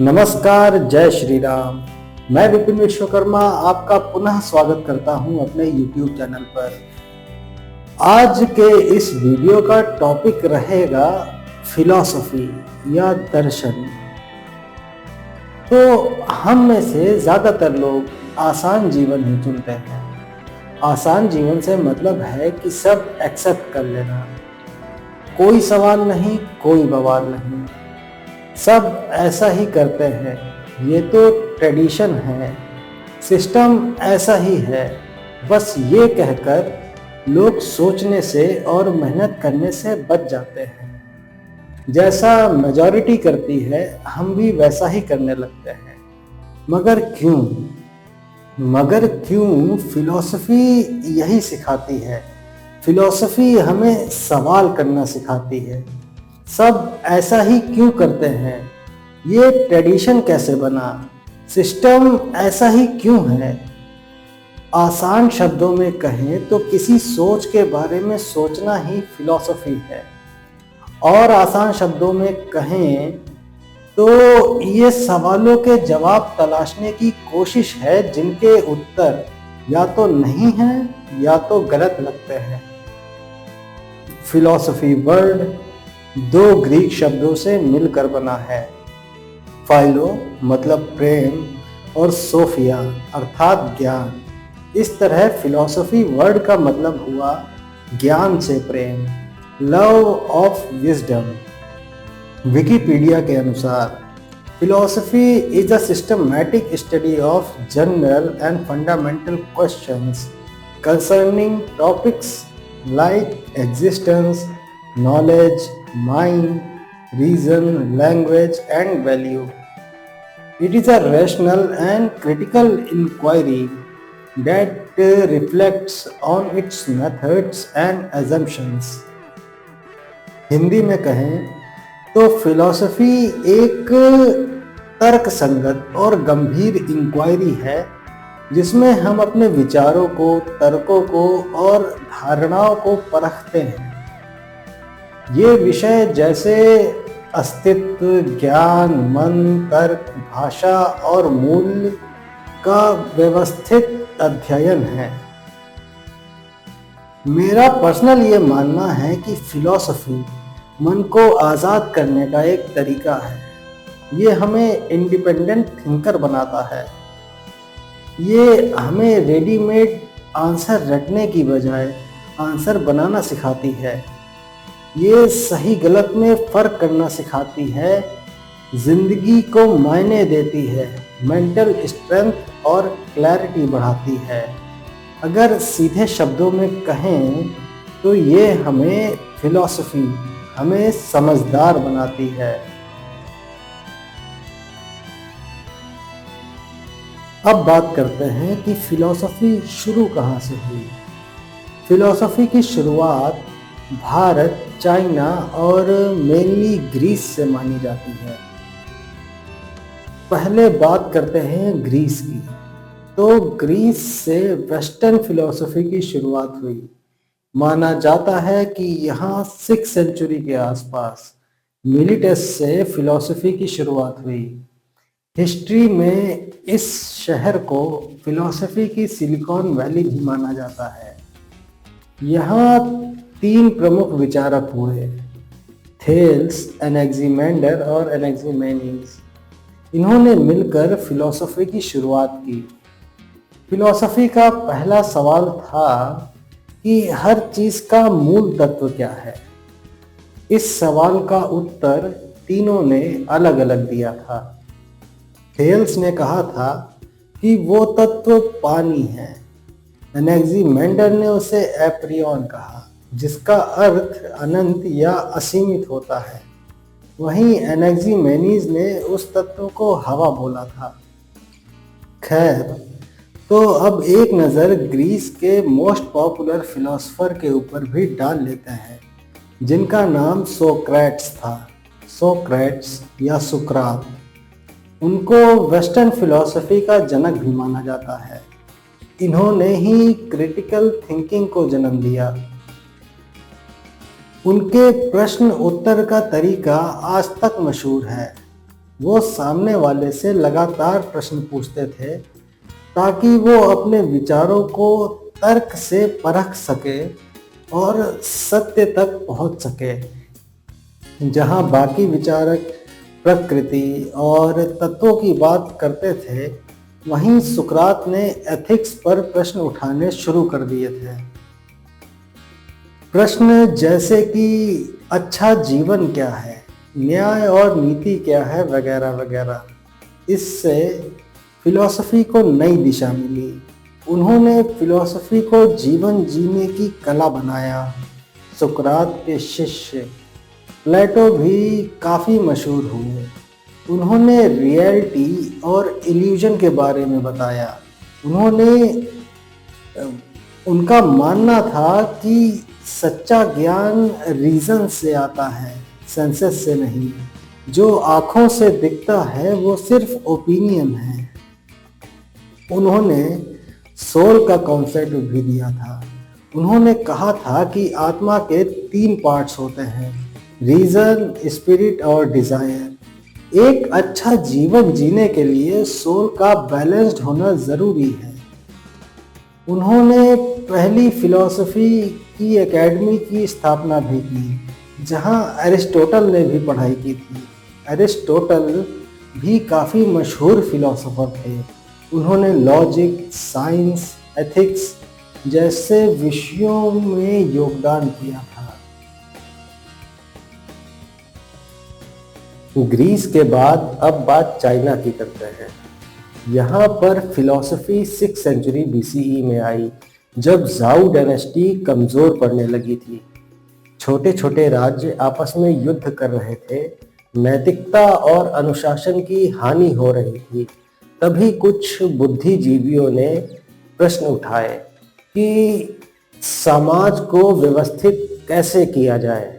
नमस्कार, जय श्री राम। मैं विपिन विश्वकर्मा आपका पुनः स्वागत करता हूं अपने YouTube चैनल पर। आज के इस वीडियो का टॉपिक रहेगा फिलॉसफी या दर्शन। तो हम में से ज़्यादातर लोग आसान जीवन ही चुनते हैं। आसान जीवन से मतलब है कि सब एक्सेप्ट कर लेना, कोई सवाल नहीं, कोई बवाल नहीं, सब ऐसा ही करते हैं, ये तो ट्रेडिशन है, सिस्टम ऐसा ही है। बस ये कहकर लोग सोचने से और मेहनत करने से बच जाते हैं। जैसा मेजॉरिटी करती है हम भी वैसा ही करने लगते हैं। मगर क्यों फिलॉसफी यही सिखाती है। फिलॉसफी हमें सवाल करना सिखाती है। सब ऐसा ही क्यों करते हैं, ये ट्रेडिशन कैसे बना, सिस्टम ऐसा ही क्यों है। आसान शब्दों में कहें तो किसी सोच के बारे में सोचना ही फिलॉसफी है, और आसान शब्दों में कहें तो ये सवालों के जवाब तलाशने की कोशिश है जिनके उत्तर या तो नहीं हैं या तो गलत लगते हैं। फिलॉसफी वर्ड दो ग्रीक शब्दों से मिलकर बना है। फाइलो मतलब प्रेम और सोफिया अर्थात ज्ञान। इस तरह फिलॉसफी वर्ड का मतलब हुआ ज्ञान से प्रेम, लव ऑफ विजडम। विकिपीडिया के अनुसार philosophy is a systematic study of general and fundamental questions concerning topics like existence, knowledge, mind, reason, language and value. It is a rational and critical inquiry that reflects on its methods and assumptions. Hindi में कहें तो philosophy एक तर्क संगत और गंभीर inquiry है जिसमें हम अपने विचारों को, तर्कों को और धारणाओं को परखते हैं। ये विषय जैसे अस्तित्व, ज्ञान, मन, तर्क, भाषा और मूल्य का व्यवस्थित अध्ययन है। मेरा पर्सनल ये मानना है कि फिलॉसफी मन को आज़ाद करने का एक तरीका है। ये हमें इंडिपेंडेंट थिंकर बनाता है। ये हमें रेडीमेड आंसर रटने की बजाय आंसर बनाना सिखाती है। ये सही गलत में फ़र्क करना सिखाती है, जिंदगी को मायने देती है, मेंटल स्ट्रेंथ और क्लैरिटी बढ़ाती है। अगर सीधे शब्दों में कहें तो ये फिलॉसफी हमें समझदार बनाती है। अब बात करते हैं कि फिलॉसफी शुरू कहाँ से हुई। फिलॉसफी की शुरुआत भारत, चाइना और मेनली ग्रीस से मानी जाती है। पहले बात करते हैं ग्रीस की। तो ग्रीस से वेस्टर्न फिलॉसफी की शुरुआत हुई। माना जाता है कि यहाँ 6th सेंचुरी के आसपास मिलिटस से फिलॉसफी की शुरुआत हुई। हिस्ट्री में इस शहर को फिलॉसफी की सिलिकॉन वैली भी माना जाता है। यहाँ 3 प्रमुख विचारक हुए, थेल्स, एनेक्सिमेंडर और एनेक्सिमेनीज। इन्होंने मिलकर फिलॉसफी की शुरुआत की। फिलॉसफी का पहला सवाल था कि हर चीज़ का मूल तत्व क्या है। इस सवाल का उत्तर तीनों ने अलग अलग दिया था। थेल्स ने कहा था कि वो तत्व पानी है। एनेक्सिमेंडर ने उसे एप्रियन कहा, जिसका अर्थ अनंत या असीमित होता है। वहीं एनेक्सिमेनीज ने उस तत्व को हवा बोला था। खैर, तो अब एक नज़र ग्रीस के मोस्ट पॉपुलर फिलोसोफर के ऊपर भी डाल लेते हैं, जिनका नाम सोक्रेट्स था। सोक्रेट्स या सुकरात। उनको वेस्टर्न फिलॉसफी का जनक भी माना जाता है। इन्होंने ही क्रिटिकल थिंकिंग को जन्म दिया। उनके प्रश्न उत्तर का तरीका आज तक मशहूर है। वो सामने वाले से लगातार प्रश्न पूछते थे ताकि वो अपने विचारों को तर्क से परख सके और सत्य तक पहुंच सके। जहां बाकी विचारक प्रकृति और तत्वों की बात करते थे, वहीं सुकरात ने एथिक्स पर प्रश्न उठाने शुरू कर दिए थे। प्रश्न जैसे कि अच्छा जीवन क्या है, न्याय और नीति क्या है, वगैरह वगैरह। इससे फिलॉसफी को नई दिशा मिली। उन्होंने फिलॉसफी को जीवन जीने की कला बनाया। सुकरात के शिष्य प्लेटो भी काफ़ी मशहूर हुए। उन्होंने रियलिटी और इल्यूजन के बारे में बताया। उनका मानना था कि सच्चा ज्ञान रीज़न से आता है, सेंसेस से नहीं। जो आँखों से दिखता है वो सिर्फ ओपिनियन है। उन्होंने सोल का कॉन्सेप्ट भी दिया था। उन्होंने कहा था कि आत्मा के 3 पार्ट्स होते हैं, रीज़न, स्पिरिट और डिज़ायर। एक अच्छा जीवन जीने के लिए सोल का बैलेंस्ड होना ज़रूरी है। उन्होंने पहली फिलॉसफी की एकेडमी की स्थापना भी की, जहां एरिस्टोटल ने भी पढ़ाई की थी। एरिस्टोटल भी काफ़ी मशहूर फिलोसोफर थे। उन्होंने लॉजिक, साइंस, एथिक्स जैसे विषयों में योगदान किया था। ग्रीस के बाद अब बात चाइना की करते हैं। यहाँ पर फिलॉसफी 6th सेंचुरी BCE में आई, जब जाऊ डायनेस्टी कमज़ोर पड़ने लगी थी। छोटे छोटे राज्य आपस में युद्ध कर रहे थे, नैतिकता और अनुशासन की हानि हो रही थी। तभी कुछ बुद्धिजीवियों ने प्रश्न उठाए कि समाज को व्यवस्थित कैसे किया जाए,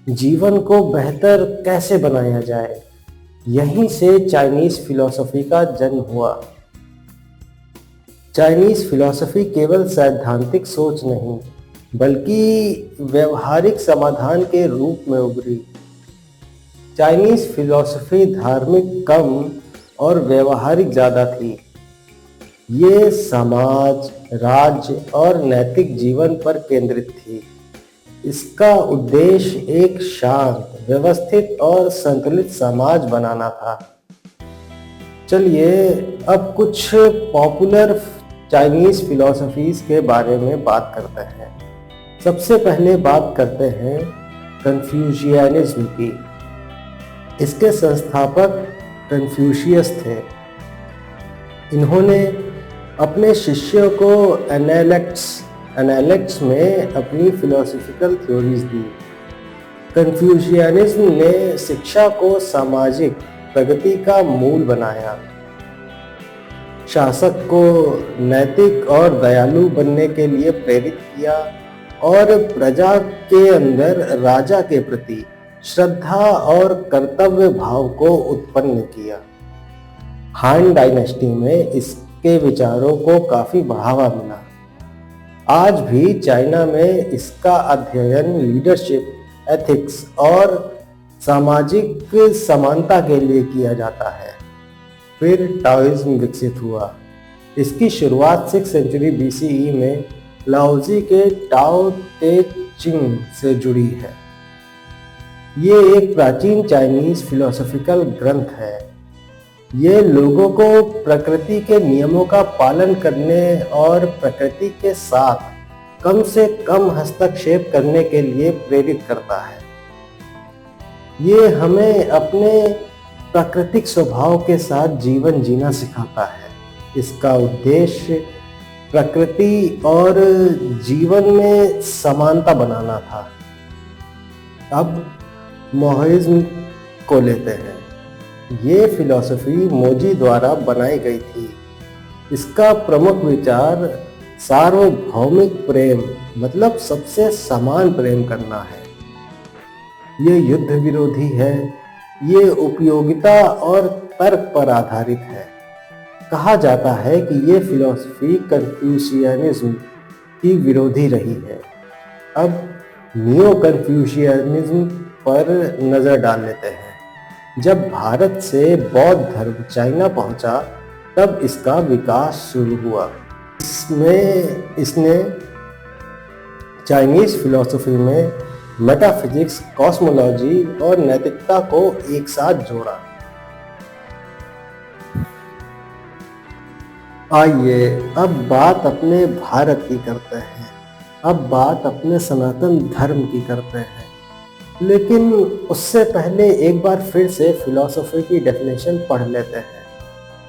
जीवन को बेहतर कैसे बनाया जाए। यहीं से चाइनीज़ फिलॉसफी का जन्म हुआ। चाइनीज़ फिलॉसफी केवल सैद्धांतिक सोच नहीं, बल्कि व्यवहारिक समाधान के रूप में उभरी। चाइनीज़ फिलॉसफी धार्मिक कम और व्यवहारिक ज़्यादा थी। ये समाज, राज्य और नैतिक जीवन पर केंद्रित थी। इसका उद्देश्य एक शांत, व्यवस्थित और संतुलित समाज बनाना था। चलिए अब कुछ पॉपुलर चाइनीज़ फिलॉसफीज़ के बारे में बात करते हैं। सबसे पहले बात करते हैं कन्फ्यूशियनिज्म की। इसके संस्थापक कन्फ्यूशियस थे। इन्होंने अपने शिष्यों को एनालिटिक्स में अपनी फिलोसॉफिकल थ्योरीज दी। कन्फ्यूशियनिज्म ने शिक्षा को सामाजिक प्रगति का मूल बनाया, शासक को नैतिक और दयालु बनने के लिए प्रेरित किया और प्रजा के अंदर राजा के प्रति श्रद्धा और कर्तव्य भाव को उत्पन्न किया। हान डायनेस्टी में इसके विचारों को काफी बढ़ावा मिला। आज भी चाइना में इसका अध्ययन लीडरशिप, एथिक्स और सामाजिक समानता के लिए किया जाता है। फिर टाओइज्म विकसित हुआ। इसकी शुरुआत 6th सेंचुरी BCE में लाओजी के टाओ ते चिंग से जुड़ी है। ये एक प्राचीन चाइनीज फिलोसॉफिकल ग्रंथ है। ये लोगों को प्रकृति के नियमों का पालन करने और प्रकृति के साथ कम से कम हस्तक्षेप करने के लिए प्रेरित करता है। ये हमें अपने प्राकृतिक स्वभाव के साथ जीवन जीना सिखाता है। इसका उद्देश्य प्रकृति और जीवन में समानता बनाना था। अब मोहिज्म को लेते हैं। ये फिलॉसफी मोजी द्वारा बनाई गई थी। इसका प्रमुख विचार सार्वभौमिक प्रेम मतलब सबसे समान प्रेम करना है। ये युद्ध विरोधी है। ये उपयोगिता और तर्क पर आधारित है। कहा जाता है कि ये फिलॉसफी कन्फ्यूशियनिज्म की विरोधी रही है। अब नियो कन्फ्यूशियनिज्म पर नज़र डाल लेते हैं। जब भारत से बौद्ध धर्म चाइना पहुंचा तब इसका विकास शुरू हुआ। इसने चाइनीज फिलॉसफी में मेटाफिजिक्स, कॉस्मोलॉजी और नैतिकता को एक साथ जोड़ा। आइए अब बात अपने भारत की करते हैं, अब बात अपने सनातन धर्म की करते हैं। लेकिन उससे पहले एक बार फिर से फिलॉसफी की डेफिनेशन पढ़ लेते हैं।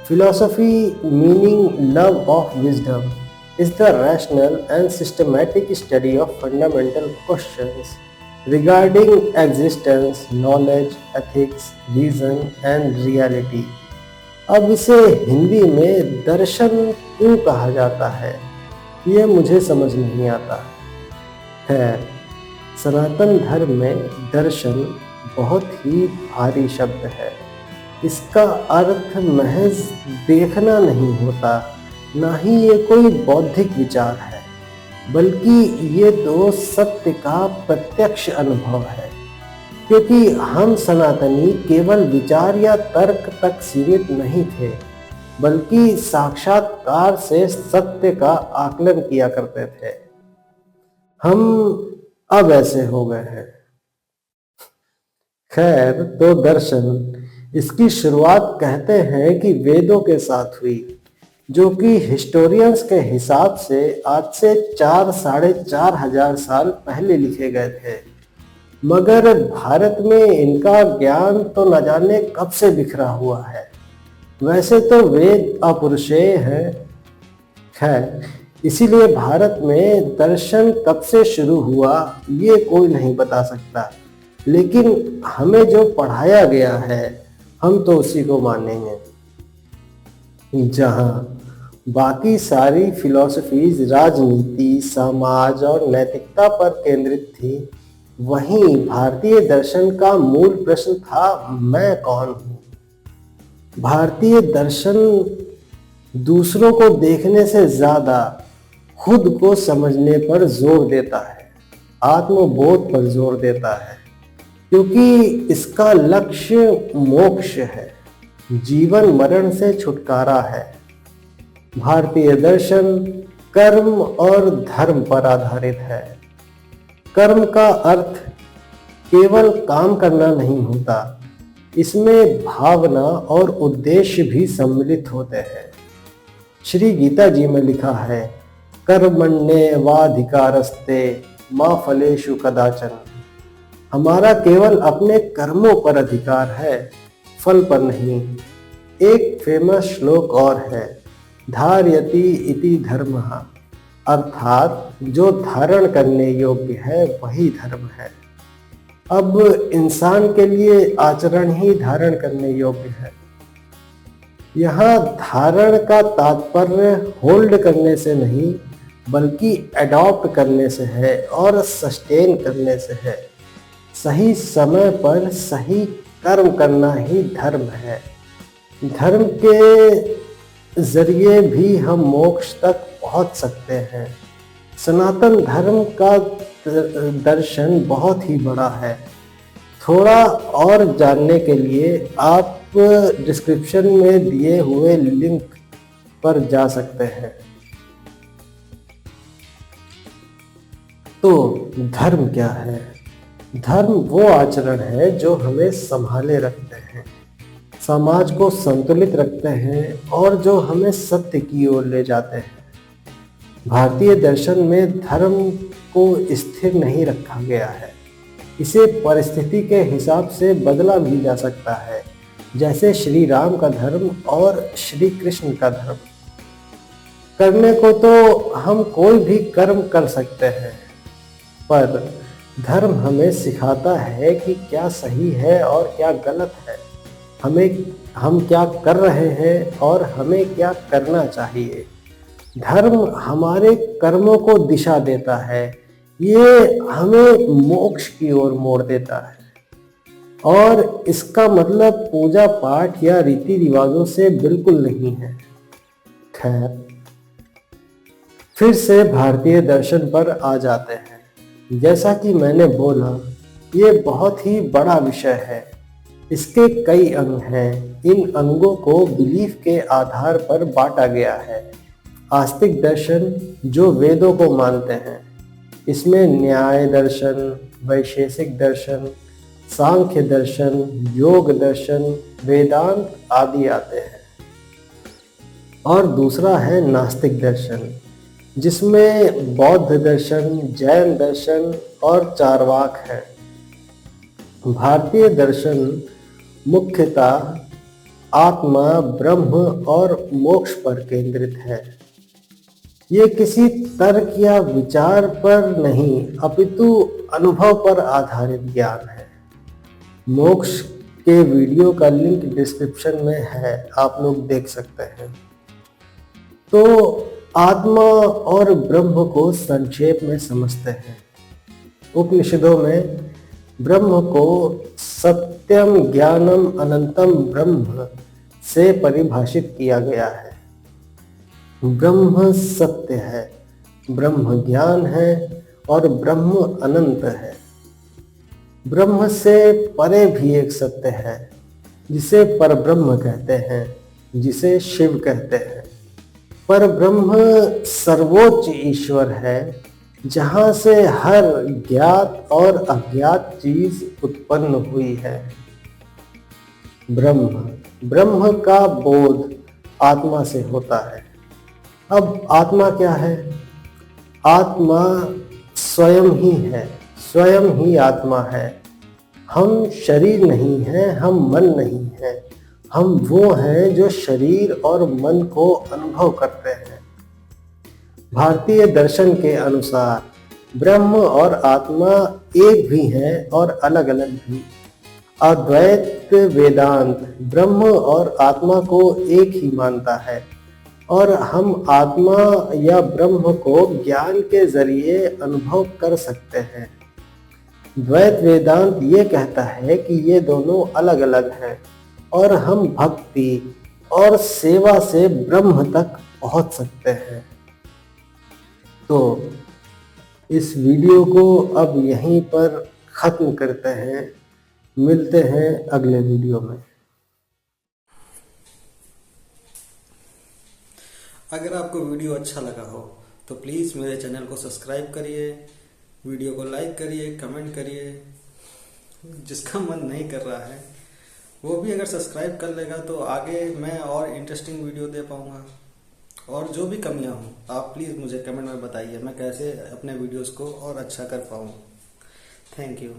Philosophy meaning love of wisdom is the rational and systematic study of fundamental questions regarding existence, knowledge, ethics, reason and reality। अब इसे हिंदी में दर्शन क्यों कहा जाता है, ये मुझे समझ नहीं आता है। सनातन धर्म में दर्शन बहुत ही भारी शब्द है। इसका अर्थ महज देखना नहीं होता, ना ही ये कोई बौद्धिक विचार है, बल्कि ये तो सत्य का प्रत्यक्ष अनुभव है। क्योंकि हम सनातनी केवल विचार या तर्क तक सीमित नहीं थे, बल्कि साक्षात्कार से सत्य का आकलन किया करते थे। हम अब ऐसे हो गए हैं। खैर, तो दर्शन, इसकी शुरुआत कहते हैं कि वेदों के साथ हुई, जो कि हिस्टोरियंस के हिसाब से आज से 4-4.5 हजार साल पहले लिखे गए थे। मगर भारत में इनका ज्ञान तो न जाने कब से बिखरा हुआ है। वैसे तो वेद अपौरुषेय है। खैर, इसीलिए भारत में दर्शन कब से शुरू हुआ ये कोई नहीं बता सकता, लेकिन हमें जो पढ़ाया गया है हम तो उसी को मानेंगे। जहाँ बाकी सारी फिलॉसफीज राजनीति, समाज और नैतिकता पर केंद्रित थी, वहीं भारतीय दर्शन का मूल प्रश्न था, मैं कौन हूँ। भारतीय दर्शन दूसरों को देखने से ज्यादा खुद को समझने पर जोर देता है, आत्मबोध पर जोर देता है, क्योंकि इसका लक्ष्य मोक्ष है, जीवन मरण से छुटकारा है। भारतीय दर्शन कर्म और धर्म पर आधारित है। कर्म का अर्थ केवल काम करना नहीं होता, इसमें भावना और उद्देश्य भी सम्मिलित होते हैं। श्री गीता जी में लिखा है, कर्मण्येवाधिकारस्ते मा फलेषु कदाचन। हमारा केवल अपने कर्मों पर अधिकार है, फल पर नहीं। एक फेमस श्लोक और है, धार्यति इति धर्मः, अर्थात जो धारण करने योग्य है वही धर्म है। अब इंसान के लिए आचरण ही धारण करने योग्य है। यहाँ धारण का तात्पर्य होल्ड करने से नहीं, बल्कि अडॉप्ट करने से है और सस्टेन करने से है। सही समय पर सही कर्म करना ही धर्म है। धर्म के जरिए भी हम मोक्ष तक पहुंच सकते हैं। सनातन धर्म का दर्शन बहुत ही बड़ा है। थोड़ा और जानने के लिए आप डिस्क्रिप्शन में दिए हुए लिंक पर जा सकते हैं। तो धर्म क्या है? धर्म वो आचरण है जो हमें संभाले रखते हैं, समाज को संतुलित रखते हैं और जो हमें सत्य की ओर ले जाते हैं। भारतीय दर्शन में धर्म को स्थिर नहीं रखा गया है। इसे परिस्थिति के हिसाब से बदला भी जा सकता है, जैसे श्री राम का धर्म और श्री कृष्ण का धर्म। करने को तो हम कोई भी कर्म कर सकते हैं, पर धर्म हमें सिखाता है कि क्या सही है और क्या गलत है, हम क्या कर रहे हैं और हमें क्या करना चाहिए। धर्म हमारे कर्मों को दिशा देता है, ये हमें मोक्ष की ओर मोड़ देता है। और इसका मतलब पूजा पाठ या रीति रिवाजों से बिल्कुल नहीं है। खैर, फिर से भारतीय दर्शन पर आ जाते हैं। जैसा कि मैंने बोला, ये बहुत ही बड़ा विषय है। इसके कई अंग हैं। इन अंगों को बिलीफ के आधार पर बांटा गया है। आस्तिक दर्शन जो वेदों को मानते हैं, इसमें न्याय दर्शन, वैशेषिक दर्शन, सांख्य दर्शन, योग दर्शन, वेदांत आदि आते हैं। और दूसरा है नास्तिक दर्शन, जिसमें बौद्ध दर्शन, जैन दर्शन और चार्वाक है। भारतीय दर्शन मुख्यतः आत्मा, ब्रह्म और मोक्ष पर केंद्रित है। ये किसी तर्क या विचार पर नहीं, अपितु अनुभव पर आधारित ज्ञान है। मोक्ष के वीडियो का लिंक डिस्क्रिप्शन में है, आप लोग देख सकते हैं। तो आत्मा और ब्रह्म को संक्षेप में समझते हैं। उपनिषदों में ब्रह्म को सत्यम ज्ञानम अनंतम ब्रह्म से परिभाषित किया गया है। ब्रह्म सत्य है, ब्रह्म ज्ञान है और ब्रह्म अनंत है। ब्रह्म से परे भी एक सत्य है, जिसे परब्रह्म कहते हैं, जिसे शिव कहते हैं। परब्रह्म सर्वोच्च ब्रह्म है, जहाँ से हर ज्ञात और अज्ञात चीज उत्पन्न हुई है। ब्रह्म का बोध आत्मा से होता है। अब आत्मा क्या है? आत्मा स्वयं ही है, स्वयं ही आत्मा है। हम शरीर नहीं हैं, हम मन नहीं हैं। हम वो हैं जो शरीर और मन को अनुभव करते हैं। भारतीय दर्शन के अनुसार ब्रह्म और आत्मा एक भी हैं और अलग अलग भी। अद्वैत वेदांत ब्रह्म और आत्मा को एक ही मानता है और हम आत्मा या ब्रह्म को ज्ञान के जरिए अनुभव कर सकते हैं। द्वैत वेदांत ये कहता है कि ये दोनों अलग अलग हैं और हम भक्ति और सेवा से ब्रह्म तक पहुंच सकते हैं। तो इस वीडियो को अब यहीं पर ख़त्म करते हैं। मिलते हैं अगले वीडियो में। अगर आपको वीडियो अच्छा लगा हो तो प्लीज़ मेरे चैनल को सब्सक्राइब करिए, वीडियो को लाइक करिए, कमेंट करिए। जिसका मन नहीं कर रहा है वो भी अगर सब्सक्राइब कर लेगा तो आगे मैं और इंटरेस्टिंग वीडियो दे पाऊँगा। और जो भी कमियां हो आप प्लीज़ मुझे कमेंट में बताइए, मैं कैसे अपने वीडियोस को और अच्छा कर पाऊँ। Thank you.